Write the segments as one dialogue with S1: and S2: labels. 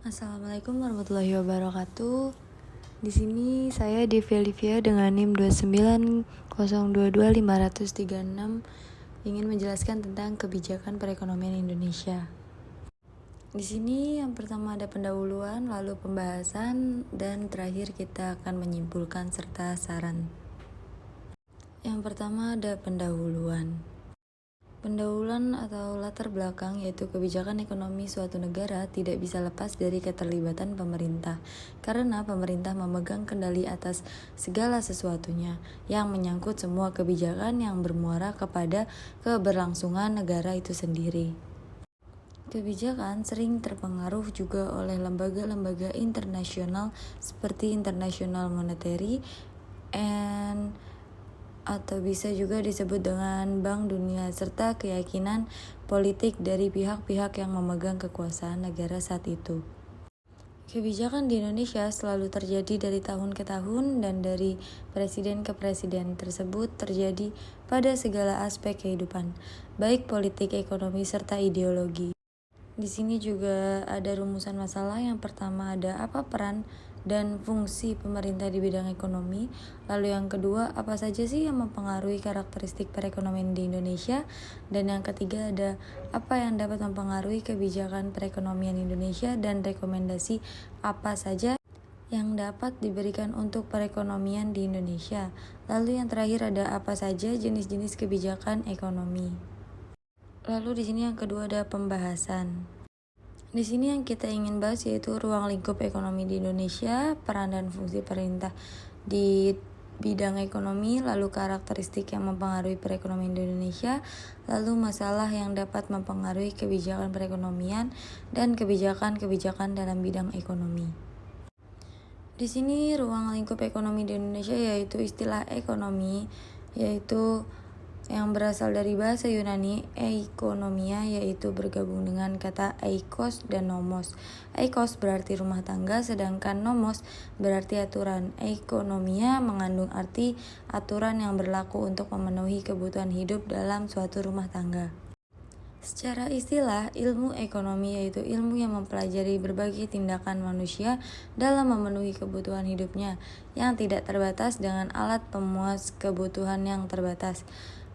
S1: Assalamualaikum warahmatullahi wabarakatuh. Di sini saya Devi Olivia dengan NIM 290225336 ingin menjelaskan tentang kebijakan perekonomian Indonesia. Di sini yang pertama ada pendahuluan, lalu pembahasan, dan terakhir kita akan menyimpulkan serta saran. Yang pertama ada pendahuluan. Pendahuluan atau latar belakang yaitu kebijakan ekonomi suatu negara tidak bisa lepas dari keterlibatan pemerintah, karena pemerintah memegang kendali atas segala sesuatunya yang menyangkut semua kebijakan yang bermuara kepada keberlangsungan negara itu sendiri. Kebijakan sering terpengaruh juga oleh lembaga-lembaga internasional seperti International Monetary and atau bisa juga disebut dengan Bank Dunia, serta keyakinan politik dari pihak-pihak yang memegang kekuasaan negara saat itu. Kebijakan di Indonesia selalu terjadi dari tahun ke tahun dan dari presiden ke presiden tersebut terjadi pada segala aspek kehidupan, baik politik, ekonomi, serta ideologi. Di sini juga ada rumusan masalah. Yang pertama ada apa peran dan fungsi pemerintah di bidang ekonomi. Lalu yang kedua, apa saja sih yang mempengaruhi karakteristik perekonomian di Indonesia. Dan yang ketiga ada apa yang dapat mempengaruhi kebijakan perekonomian Indonesia dan rekomendasi apa saja yang dapat diberikan untuk perekonomian di Indonesia. Lalu yang terakhir ada apa saja jenis-jenis kebijakan ekonomi. Lalu di sini yang kedua ada pembahasan. Di sini yang kita ingin bahas yaitu ruang lingkup ekonomi di Indonesia, peran dan fungsi pemerintah di bidang ekonomi, lalu karakteristik yang mempengaruhi perekonomian di Indonesia, lalu masalah yang dapat mempengaruhi kebijakan perekonomian dan kebijakan-kebijakan dalam bidang ekonomi. Di sini ruang lingkup ekonomi di Indonesia yaitu istilah ekonomi yaitu yang berasal dari bahasa Yunani ekonomia, yaitu bergabung dengan kata eikos dan nomos. Eikos berarti rumah tangga, sedangkan nomos berarti aturan. Ekonomia mengandung arti aturan yang berlaku untuk memenuhi kebutuhan hidup dalam suatu rumah tangga. Secara istilah, ilmu ekonomi yaitu ilmu yang mempelajari berbagai tindakan manusia dalam memenuhi kebutuhan hidupnya yang tidak terbatas dengan alat pemuas kebutuhan yang terbatas.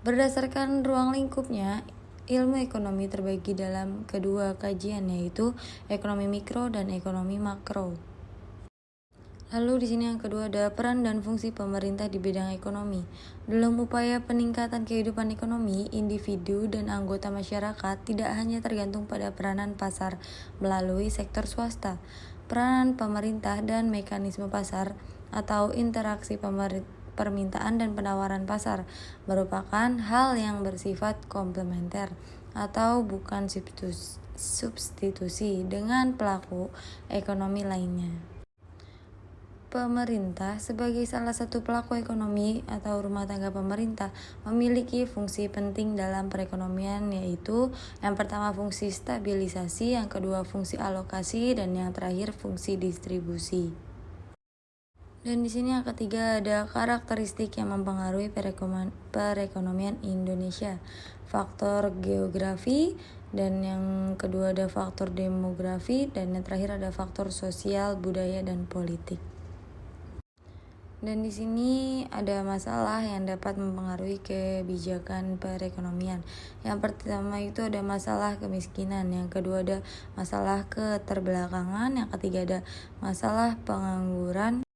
S1: Berdasarkan ruang lingkupnya, ilmu ekonomi terbagi dalam kedua kajian yaitu ekonomi mikro dan ekonomi makro. Lalu di sini yang kedua ada peran dan fungsi pemerintah di bidang ekonomi. Dalam upaya peningkatan kehidupan ekonomi, individu dan anggota masyarakat tidak hanya tergantung pada peranan pasar melalui sektor swasta. Peranan pemerintah dan mekanisme pasar atau interaksi permintaan dan penawaran pasar merupakan hal yang bersifat komplementer atau bukan substitusi dengan pelaku ekonomi lainnya. Pemerintah sebagai salah satu pelaku ekonomi atau rumah tangga pemerintah memiliki fungsi penting dalam perekonomian, yaitu yang pertama fungsi stabilisasi, yang kedua fungsi alokasi, dan yang terakhir fungsi distribusi. Dan di sini yang ketiga ada karakteristik yang mempengaruhi perekonomian Indonesia, faktor geografi, dan yang kedua ada faktor demografi, dan yang terakhir ada faktor sosial, budaya, dan politik. Dan di sini ada masalah yang dapat mempengaruhi kebijakan perekonomian. Yang pertama itu ada masalah kemiskinan, yang kedua ada masalah keterbelakangan, yang ketiga ada masalah pengangguran,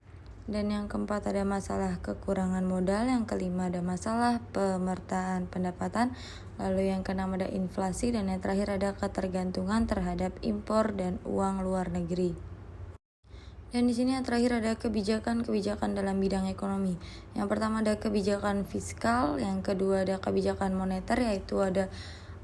S1: dan yang keempat ada masalah kekurangan modal, yang kelima ada masalah pemertaan pendapatan, lalu yang keenam ada inflasi, dan yang terakhir ada ketergantungan terhadap impor dan uang luar negeri. Dan di sini yang terakhir ada kebijakan-kebijakan dalam bidang ekonomi. Yang pertama ada kebijakan fiskal, yang kedua ada kebijakan moneter yaitu ada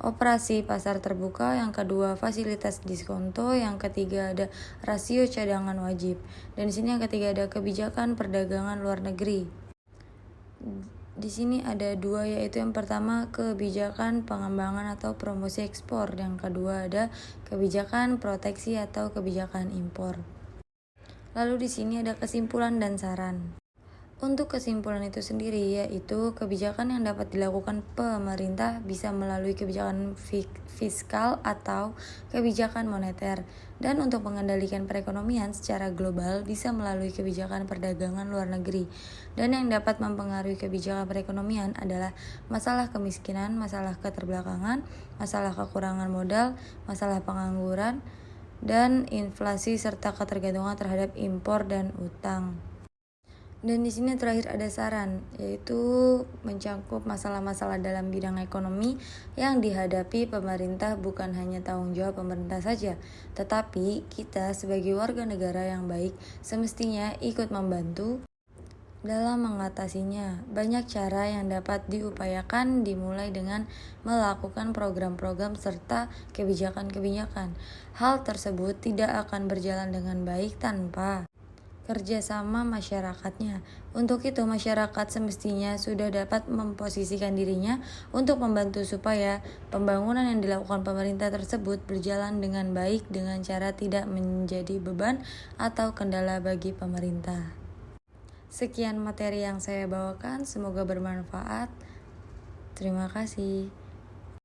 S1: operasi pasar terbuka, yang kedua fasilitas diskonto, yang ketiga ada rasio cadangan wajib. Dan di sini yang ketiga ada kebijakan perdagangan luar negeri. Di sini ada dua, yaitu yang pertama kebijakan pengembangan atau promosi ekspor, yang kedua ada kebijakan proteksi atau kebijakan impor. Lalu di sini ada kesimpulan dan saran. Untuk kesimpulan itu sendiri, yaitu kebijakan yang dapat dilakukan pemerintah bisa melalui kebijakan fiskal atau kebijakan moneter, dan untuk mengendalikan perekonomian secara global bisa melalui kebijakan perdagangan luar negeri. Dan yang dapat mempengaruhi kebijakan perekonomian adalah masalah kemiskinan, masalah keterbelakangan, masalah kekurangan modal, masalah pengangguran, dan inflasi serta ketergantungan terhadap impor dan utang. Dan di sini terakhir ada saran, yaitu mencakup masalah-masalah dalam bidang ekonomi yang dihadapi pemerintah bukan hanya tanggung jawab pemerintah saja, tetapi kita sebagai warga negara yang baik semestinya ikut membantu dalam mengatasinya. Banyak cara yang dapat diupayakan, dimulai dengan melakukan program-program serta kebijakan-kebijakan. Hal tersebut tidak akan berjalan dengan baik tanpa kerjasama masyarakatnya. Untuk itu, masyarakat semestinya sudah dapat memposisikan dirinya untuk membantu supaya pembangunan yang dilakukan pemerintah tersebut berjalan dengan baik dengan cara tidak menjadi beban atau kendala bagi pemerintah. Sekian materi yang saya bawakan, semoga bermanfaat. Terima kasih.